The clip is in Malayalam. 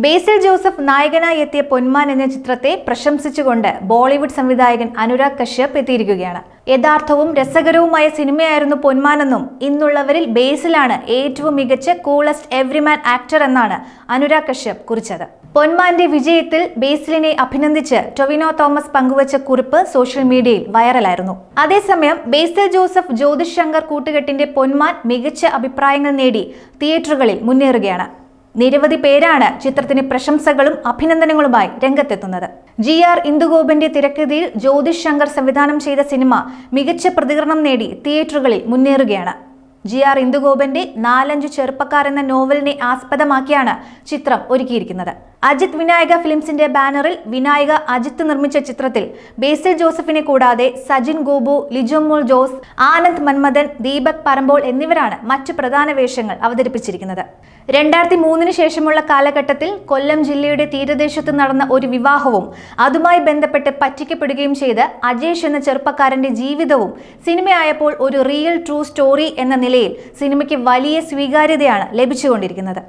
ബേസിൽ ജോസഫ് നായകനായി എത്തിയ പൊന്മാൻ എന്ന ചിത്രത്തെ പ്രശംസിച്ചുകൊണ്ട് ബോളിവുഡ് സംവിധായകൻ അനുരാഗ് കശ്യപ് എത്തിയിരിക്കുകയാണ്. യഥാർത്ഥവും രസകരവുമായ സിനിമയായിരുന്നു പൊന്മാനെന്നും ഇന്നുള്ളവരിൽ ബേസിലാണ് ഏറ്റവും മികച്ച കൂളസ്റ്റ് എവ്രിമാൻ ആക്ടർ എന്നാണ് അനുരാഗ് കശ്യപ് കുറിച്ചത്. പൊന്മാന്റെ വിജയത്തിൽ ബേസിലിനെ അഭിനന്ദിച്ച് ടൊവിനോ തോമസ് പങ്കുവച്ച കുറിപ്പ് സോഷ്യൽ മീഡിയയിൽ വൈറലായിരുന്നു. അതേസമയം ബേസിൽ ജോസഫ് ജ്യോതിഷ് ശങ്കർ കൂട്ടുകെട്ടിന്റെ പൊന്മാൻ മികച്ച അഭിപ്രായങ്ങൾ നേടി തിയേറ്ററുകളിൽ മുന്നേറുകയാണ്. നിരവധി പേരാണ് ചിത്രത്തിന് പ്രശംസകളും അഭിനന്ദനങ്ങളുമായി രംഗത്തെത്തുന്നത്. GR ഇന്ദുഗോപന്റെ തിരക്കഥയിൽ ജ്യോതിഷ് ശങ്കർ സംവിധാനം ചെയ്ത സിനിമ മികച്ച പ്രതികരണം നേടി തിയേറ്ററുകളിൽ മുന്നേറുകയാണ്. GR ഇന്ദുഗോപന്റെ 4-5 ചെറുപ്പക്കാർ എന്ന നോവലിനെ ആസ്പദമാക്കിയാണ് ചിത്രം ഒരുക്കിയിരിക്കുന്നത്. അജിത് വിനായക ഫിലിംസിന്റെ ബാനറിൽ വിനായക അജിത്ത് നിർമ്മിച്ച ചിത്രത്തിൽ ബേസിൽ ജോസഫിനെ കൂടാതെ സജിൻ ഗോപു, ലിജോമോൾ ജോസ്, ആനന്ദ് മന്മഥൻ, ദീപക് പറമ്പോൾ എന്നിവരാണ് മറ്റു പ്രധാന വേഷങ്ങൾ അവതരിപ്പിച്ചിരിക്കുന്നത്. 2003 ശേഷമുള്ള കാലഘട്ടത്തിൽ കൊല്ലം ജില്ലയുടെ തീരദേശത്ത് നടന്ന ഒരു വിവാഹവും അതുമായി ബന്ധപ്പെട്ട് പറ്റിക്കപ്പെടുകയും ചെയ്ത് അജേഷ് എന്ന ചെറുപ്പക്കാരന്റെ ജീവിതവും സിനിമയായപ്പോൾ ഒരു റിയൽ ട്രൂ സ്റ്റോറി എന്ന നിലയിൽ സിനിമയ്ക്ക് വലിയ സ്വീകാര്യതയാണ് ലഭിച്ചുകൊണ്ടിരിക്കുന്നത്.